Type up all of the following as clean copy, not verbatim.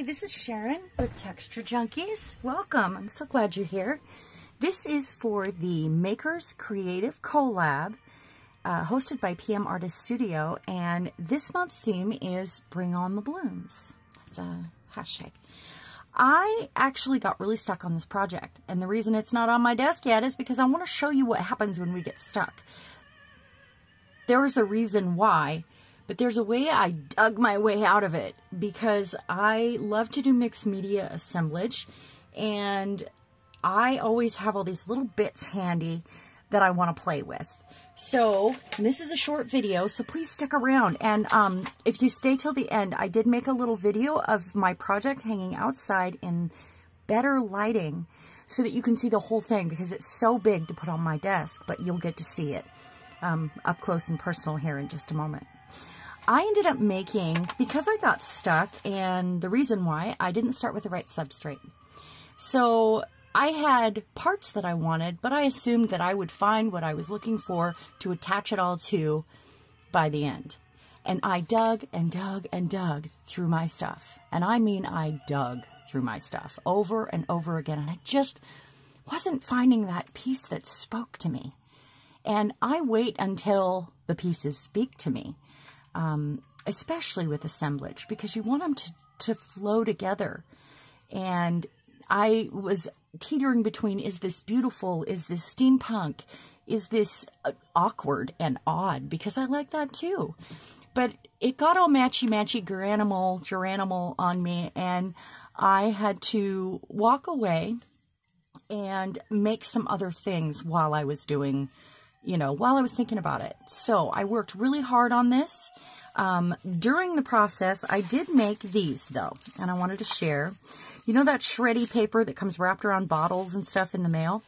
Hi, this is Sharon with TextureJunkies. Welcome. I'm so glad you're here. This is for the Makers Creative Collab, hosted by PM Artist Studio, and this month's theme is Bring on the Blooms. It's a hashtag. I actually got really stuck on this project, and the reason it's not on my desk yet is because I want to show you what happens when we get stuck. There was a reason why, but there's a way I dug my way out of it, because I love to do mixed media assemblage, and I always have all these little bits handy that I want to play with. So this is a short video, so please stick around. And if you stay till the end, I did make a little video of my project hanging outside in better lighting so that you can see the whole thing, because it's so big to put on my desk, but you'll get to see it up close and personal here in just a moment. I ended up making, because I got stuck, and the reason why, I didn't start with the right substrate. So I had parts that I wanted, but I assumed that I would find what I was looking for to attach it all to by the end. And I dug and dug and dug through my stuff. And I mean, I dug through my stuff over and over again. And I just wasn't finding that piece that spoke to me. And I wait until the pieces speak to me, especially with assemblage, because you want them to flow together. And I was teetering between, is this beautiful? Is this steampunk? Is this awkward and odd? Because I like that too. But it got all matchy-matchy, geranimal on me, and I had to walk away and make some other things while I was doing, while I was thinking about it. So I worked really hard on this. During the process, I did make these though, and I wanted to share. You know that shreddy paper that comes wrapped around bottles and stuff in the mail?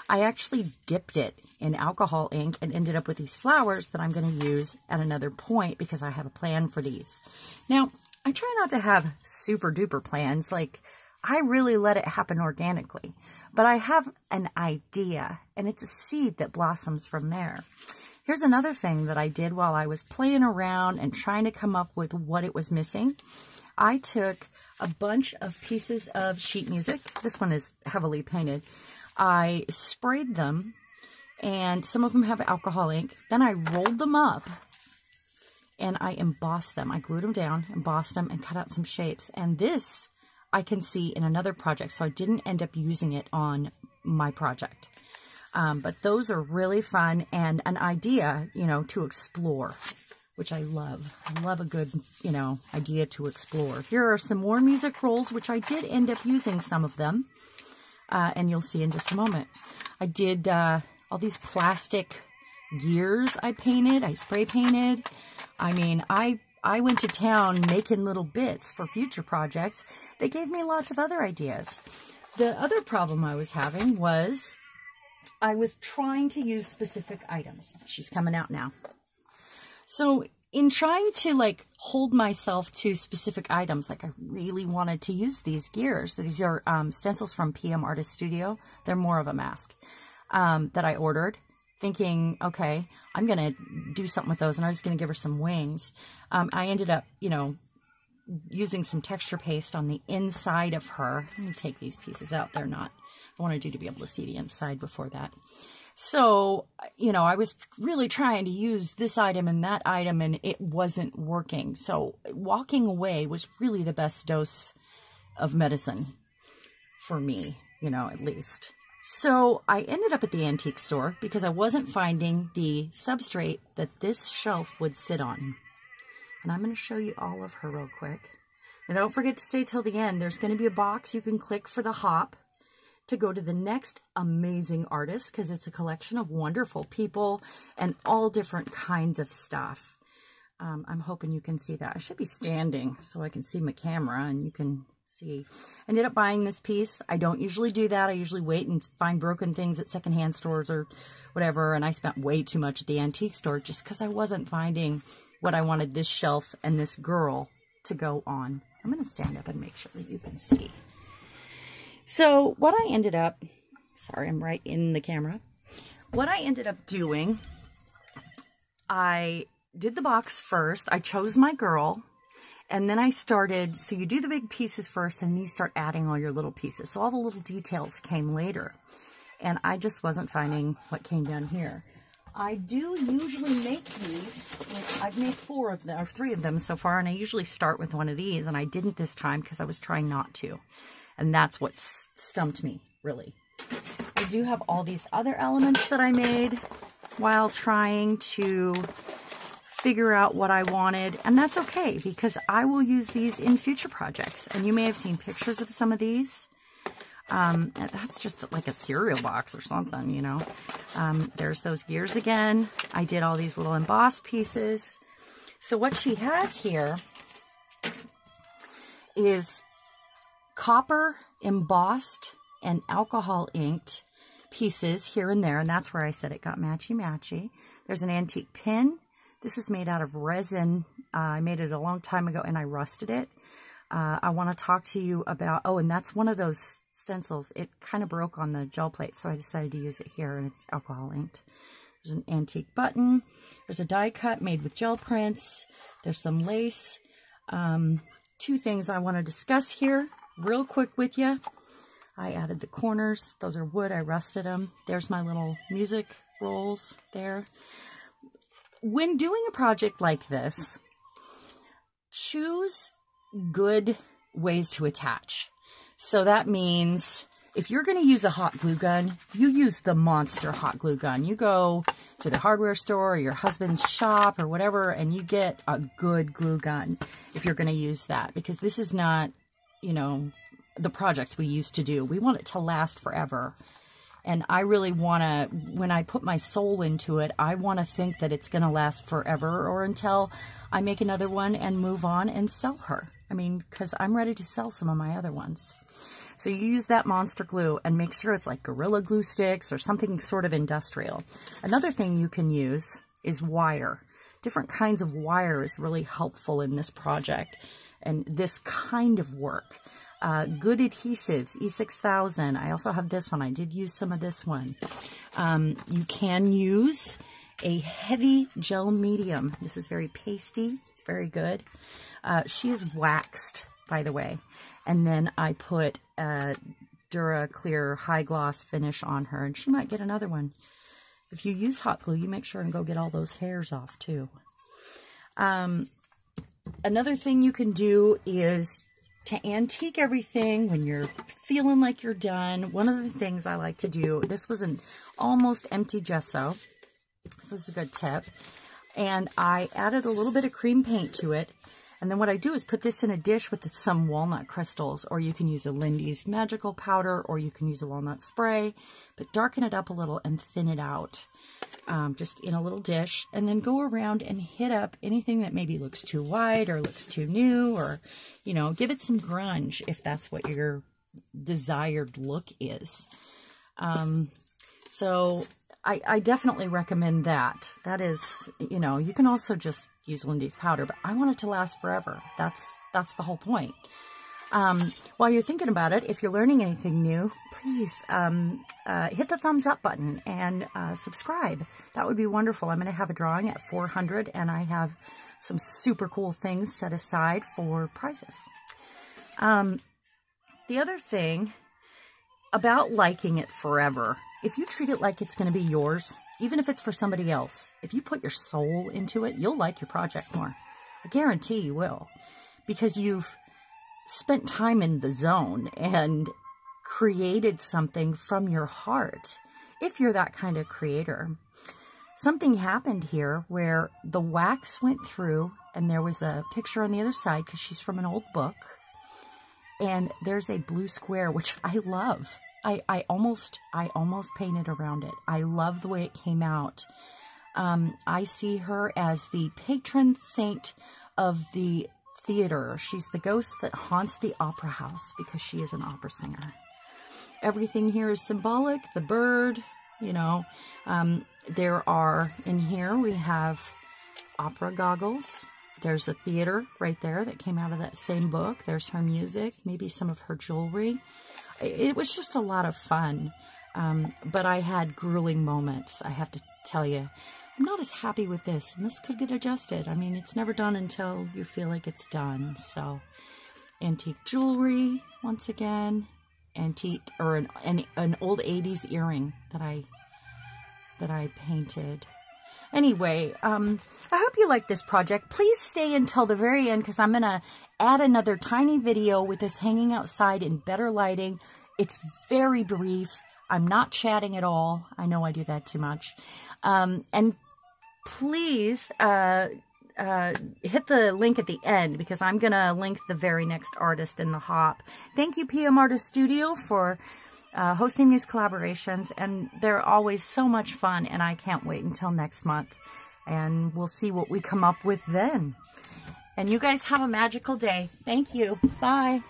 I actually dipped it in alcohol ink and ended up with these flowers that I'm going to use at another point, because I have a plan for these. Now, I try not to have super duper plans. Like, I really let it happen organically. But I have an idea, and it's a seed that blossoms from there. Here's another thing that I did while I was playing around and trying to come up with what it was missing. I took a bunch of pieces of sheet music. This one is heavily painted. I sprayed them, and some of them have alcohol ink. Then I rolled them up, and I embossed them. I glued them down, embossed them, and cut out some shapes. And this I can see in another project, so I didn't end up using it on my project. But those are really fun, and an idea, to explore, which I love. I love a good, idea to explore. Here are some more music rolls, which I did end up using some of them, and you'll see in just a moment. I did all these plastic gears I painted, I spray painted. I mean, I went to town making little bits for future projects. They gave me lots of other ideas. The other problem I was having was I was trying to use specific items. She's coming out now. So in trying to hold myself to specific items, I really wanted to use these gears. These are stencils from PM Artist Studio. They're more of a mask that I ordered, thinking, okay, I'm going to do something with those, and I was going to give her some wings. I ended up, using some texture paste on the inside of her. Let me take these pieces out. They're not, I wanted you to be able to see the inside before that. So, I was really trying to use this item and that item, and it wasn't working. So walking away was really the best dose of medicine for me, at least. So I ended up at the antique store because I wasn't finding the substrate that this shelf would sit on. And I'm going to show you all of her real quick. And don't forget to stay till the end. There's going to be a box you can click for the hop to go to the next amazing artist, because it's a collection of wonderful people and all different kinds of stuff. I'm hoping you can see that. I should be standing so I can see my camera and you can see. I ended up buying this piece. I don't usually do that. I usually wait and find broken things at secondhand stores or whatever, and I spent way too much at the antique store just because I wasn't finding what I wanted this shelf and this girl to go on. I'm going to stand up and make sure that you can see. So what I ended up, sorry, I'm right in the camera. What I ended up doing, I did the box first. I chose my girl, And then I started, so you do the big pieces first, and then you start adding all your little pieces. So all the little details came later. And I just wasn't finding what came down here. I do usually make these. I've made 4 of them, or 3 of them so far, and I usually start with one of these, and I didn't this time because I was trying not to. And that's what stumped me, really. I do have all these other elements that I made while trying to figure out what I wanted, and that's okay because I will use these in future projects. And you may have seen pictures of some of these. That's just like a cereal box or something, you know. There's those gears again. I did all these little embossed pieces. So what she has here is copper embossed and alcohol inked pieces here and there, and that's where I said it got matchy-matchy. There's an antique pin. This is made out of resin. I made it a long time ago and I rusted it. I want to talk to you about, oh, and that's one of those stencils. It kind of broke on the gel plate, so I decided to use it here, and it's alcohol inked. There's an antique button. There's a die cut made with gel prints. There's some lace. 2 things I want to discuss here real quick with you. I added the corners. Those are wood. I rusted them. There's my little music rolls there. When doing a project like this, choose good ways to attach. So that means if you're going to use a hot glue gun, you use the monster hot glue gun. You go to the hardware store or your husband's shop or whatever, and you get a good glue gun if you're going to use that, because this is not, you know, the projects we used to do. We want it to last forever. And I really want to, when I put my soul into it, I want to think that it's going to last forever or until I make another one and move on and sell her. I mean, because I'm ready to sell some of my other ones. So you use that monster glue and make sure it's like Gorilla Glue sticks or something sort of industrial. Another thing you can use is wire. Different kinds of wire is really helpful in this project and this kind of work. Good adhesives, E6000. I also have this one. I did use some of this one. You can use a heavy gel medium. This is very pasty. It's very good. She is waxed, by the way. And then I put Dura Clear High Gloss finish on her, and she might get another one. If you use hot glue, you make sure and go get all those hairs off, too. Another thing you can do is to antique everything when you're feeling like you're done. One of the things I like to do, this was an almost empty gesso, so this is a good tip, and I added a little bit of cream paint to it, and then what I do is put this in a dish with some walnut crystals, or you can use a Lindy's magical powder, or you can use a walnut spray, but darken it up a little and thin it out. Just in a little dish, and then go around and hit up anything that maybe looks too wide or looks too new, or, you know, give it some grunge if that's what your desired look is. So I definitely recommend that. That is, you know, you can also just use Lindy's powder, but I want it to last forever. That's the whole point. While you're thinking about it, if you're learning anything new, please hit the thumbs up button and subscribe. That would be wonderful. I'm going to have a drawing at 400, and I have some super cool things set aside for prizes. The other thing about liking it forever, if you treat it like it's going to be yours, even if it's for somebody else, if you put your soul into it, you'll like your project more. I guarantee you will, because you've spent time in the zone and created something from your heart, if you're that kind of creator. Something happened here where the wax went through, and there was a picture on the other side because she's from an old book, and there's a blue square, which I love. I almost painted around it. I love the way it came out. I see her as the patron saint of the theater. She's the ghost that haunts the opera house because she is an opera singer. Everything here is symbolic. The bird, you know, there are, in here we have opera goggles. There's a theater right there that came out of that same book. There's her music, maybe some of her jewelry. It was just a lot of fun, but I had grueling moments, I have to tell you. I'm not as happy with this, and this could get adjusted. I mean, it's never done until you feel like it's done. So, antique jewelry, once again, antique, or an old 80s earring that I painted. Anyway, I hope you like this project. Please stay until the very end, because I'm going to add another tiny video with this hanging outside in better lighting. It's very brief. I'm not chatting at all. I know I do that too much. And please hit the link at the end, because I'm going to link the very next artist in the hop. Thank you, PM Artist Studio, for hosting these collaborations, and they're always so much fun, and I can't wait until next month, and we'll see what we come up with then. And you guys have a magical day. Thank you. Bye.